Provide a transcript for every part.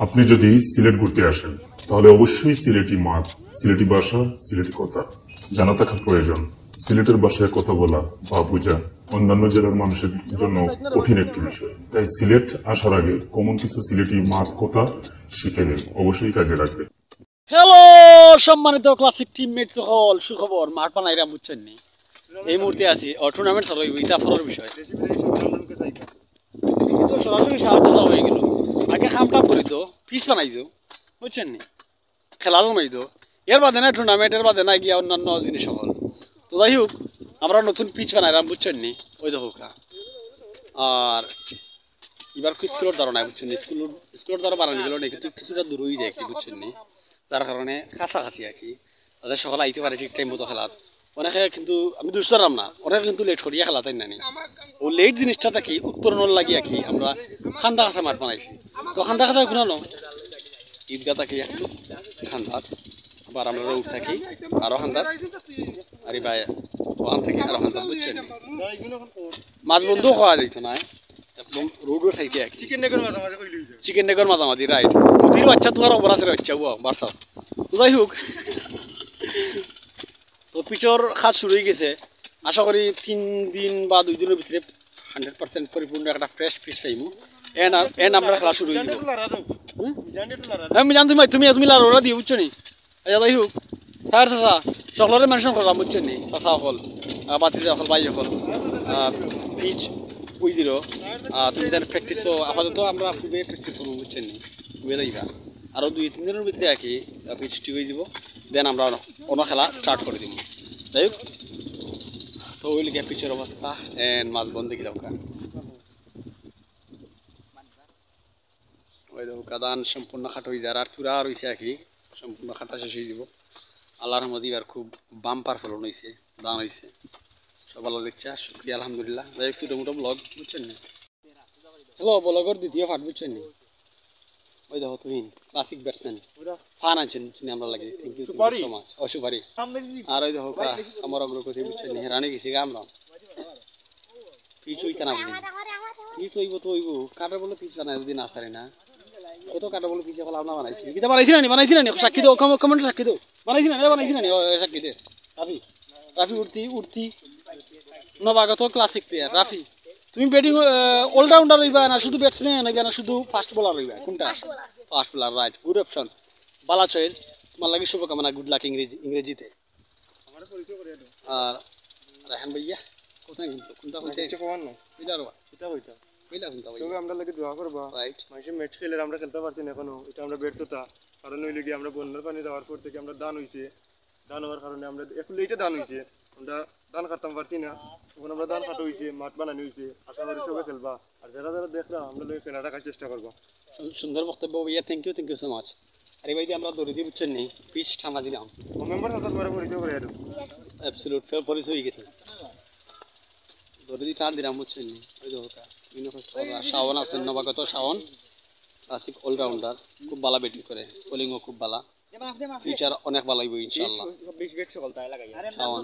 আপনি যদি সিলেট ঘুরতে আসেন তাহলে অবশ্যই সিলেটি মাঠ, সিলেটি ভাষা, সিলেটি কথা জানা থাকা প্রয়োজন। সিলেটের ভাষায় কথা বলা বা বোঝা অন্যান্য জেলার মানুষের জন্য কঠিন একটি বিষয়। তাই সিলেট আসার আগে কমন কিছু সিলেটি মাঠ কথা শিখে নিন, অবশ্যই কাজে লাগবে। হ্যালো সম্মানিত ক্লাসিক টিমমেট সকল, সুখবর মাঠ বানাইরা বুঝছেন নি এই মুহূর্তে আছি টুর্নামেন্ট চালু হইব, এটা ফরের বিষয় কিন্তু সরাসরি সাহায্য চালু হয়ে গেল। আগে খামটা করি তো পিচ বানাই দো বুঝছেন নি, খেলা জমাই দো, এর বাদে না টুর্নামেন্ট, এর বাদে না গিয়া অন্যান্য জিনিস সকল। তো যাই হোক আমরা নতুন পিচ বানাইলাম বুঝছেন নি, ওই দেখো। আর এবার স্কুলের দ্বারা নাই বুঝছেন, স্কুলের দ্বারা বানানো গেল না, কিন্তু কিছুটা দূর হয়ে যায় কি বুঝছেন নি, যার কারণে কাছাকাছি আর কি তাদের সকালে আইতে পারে ঠিক টাইম মতো খেলাত। অনেকে কিন্তু আমি দুষ্টারাম না, অনেকে কিন্তু লেট করিয়া খেলা তাই নানি। ও লেট জিনিসটা থাকি উত্তরণের লাগিয়া কি আমরা খান্দা কাছা মাঠ বানাইছি। তো খান্দা কাছা শুনানো ঈদগা থাকি একটু খান্দাত, আবার আমরা রোড থাকি আরো খান্দাত, আর ভাই ওখান থেকে আরো খান্দাত বুঝছেন। মাছ বন্ধু খাওয়া যাইত না একদম রোডের সাইডে আর কি, চিকেন নেগর মাঝামাঝি রাইট। নদীর বাচ্চা তোমার অপরাসের বাচ্চা বার্সা। যাই হোক তো পিচর কাজ শুরু হয়ে গেছে, আশা করি 3 দিন বা 2 দিনের ভিতরে 100% পরিপূর্ণ একটা ফ্রেশ পিচ পাইমু। এন আমরা খেলা শুরু হয়ে যাব। আমি জানি তুমি লাড়া দিয়ে বুঝছো নি। যাই হোক স্যার চাচা সকলের মেনশন করলাম বুঝছেন নি, চাচা সকল বাতিজা সকল ভাই সকল পিচ বুঝিল। তুমি জানি প্র্যাকটিস আপাতত আমরা খুবই প্র্যাকটিস করবো বুঝছেন নি, খুবই যাইবা আরও 2-3 দিনের ভিতরে আর কি পিচ ঠিক হয়ে যাব। দেন আমরা অন্য খেলা স্টার্ট করে দিব। যাই হোক তো ওই লিখে পিচের অবস্থা এন্ড মাছ বন্ধ দেখি দরকার। ওই দেখো দান সম্পূর্ণ খাট হয়ে যায়, আর চূড়া রয়েছে আর কি সম্পূর্ণ খাটা শেষ হয়ে যাব। আল্লাহর রহমতে এবার খুব বাম্পার ফলন হয়েছে, দান হয়েছে, সব আল্লাহ দেখছে, শুক্রিয়া আলহামদুলিল্লাহ। যাই হোক ছোটো মোটো ব্লগ বুঝছেন না, হ্যালো ব্লগের দ্বিতীয় পার্ট বুঝছেন নি। ওই দেখো তুমি ক্লাসিক ব্যাটসম্যান ফান আনছেন আমরা লাগে, থ্যাংক ইউ সো মাচ। অসুপারি আর ওই দেখো আমার অগ্রগতি বুঝছেন নি, রানি গেছি আমরা পিচ হইতে না বুঝি, পিচ হইব তো হইব, কাটার বলে পিচ বানায় যদি না সারে না, কত কাটার বলে পিচ এখন আমরা বানাইছি, কিতা বানাইছি না নি সাক্ষী দাও, কমেন্টে সাক্ষী দাও, বানাইছি না সাক্ষী দে। রাফি উঠতি নবাগত ক্লাসিক প্লেয়ার রাফি। তুমি ব্যাটিং অলরাউন্ডার হইবা না শুধু ব্যাটসম্যান হইবা না শুধু ফাস্ট বোলার হইবা, কোনটা? Fast bowler, right, good option, বালা চয়েস। তোমার লাগে শুভকামনা, গুড লাক ইংরেজিতে। আর রায়হান ভাইয়া কোথায় কিন্তু কোনটা হইছে কোনটা আমরা লাগে দোয়া করবা, রাইট। মানুষের ম্যাচ খেলে আমরা খেলতে পারছি না এখনো, এটা আমরা ব্যর্থতা, কারণ হইল কি আমরা বন্যার পানি দেওয়ার পর থেকে আমরা দান হইছে, দান হওয়ার কারণে আমরা এখন এইটা দান হইছে, আমরা দান কাটতাম পারছি না, তখন আমরা দান কাটা হয়েছে, মাঠ বানানো হয়েছে, আশা করি সবাই খেলবা। আর যারা যারা দেখলাম আমরা লোক খেলা রাখার চেষ্টা করবো। সুন্দর বক্তব্য ভাইয়া, থ্যাংক ইউ সো মাচ। আর এই ভাইটি আমরা দৌড়ে দিয়ে বুঝছেন নি পিচ ঠান্ডা দিলাম, মেম্বার হাজার করে পরিচয় করে অ্যাবসলিউট পরিচয় হয়ে গেছে, দৌড়ে দিয়ে টান দিলাম বুঝছেন নি। ওই দরকার শাওন আছেন নবাগত শাওন, ক্লাসিক অলরাউন্ডার, খুব ভালো ব্যাটিং করে, বোলিংও খুব ভালো, ফিউচার অনেক ভালো হইব ইনশাআল্লাহ। শাওন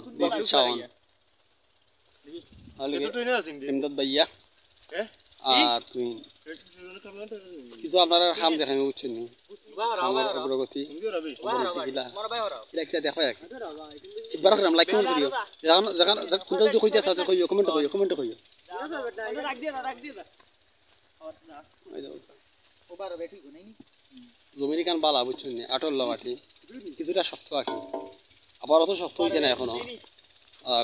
ইমদাদ ভাইয়া আর তুই কিছু আপনারা খাম দেখাই বুঝছেন নি, আমার অগ্রগতি দেখা আর কি একবার লাইক কমেন্ট করিও, কোনটা যদি কইতে চাও কইও, কমেন্ট করিও। জমির কান বালা বুঝছেন নি, আটল লাঠি কিছুটা শক্ত আঁকি, আবার অত শক্ত হয়েছে না এখনো,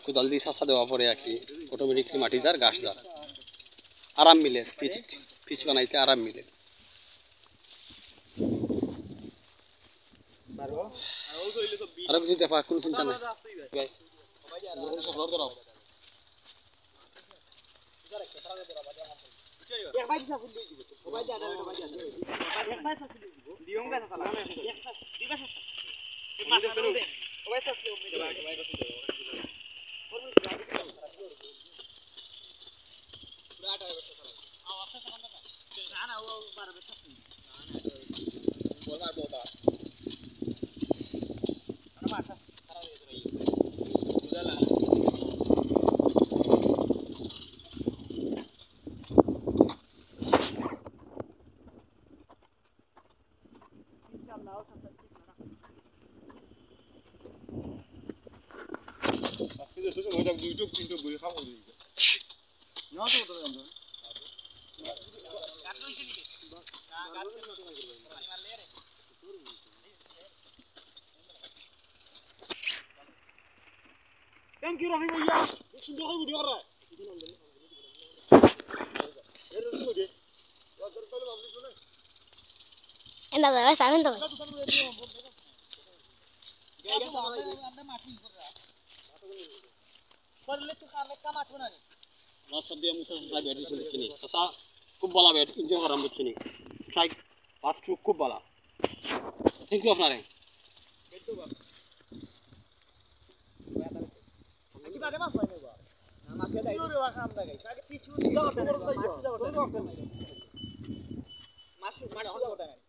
কোদাল দিয়ে চাষা দেওয়া পরে আঁকি অটোমেটিকলি মাটি যার ঘাস যার আরাম মিলে, পিচ বানাইতে আরাম মিলে। আরো কিছু দেখা কোনো চিন্তা নাই, Thank you, Rafi भैया। सुंदर का वीडियो कर रहा है। Enggak tahu, saya minta. Dia musa saya beri sini sini. Kasa kubbala beri injil haram sini. Strike pass through kubbala. Thank you আপনারে। আজকে বাদে মাছ হয় না আমাকে দাই দিও রে খাম দাগাই আগে পিছু সিধা করতে মাছ মাছ মাছ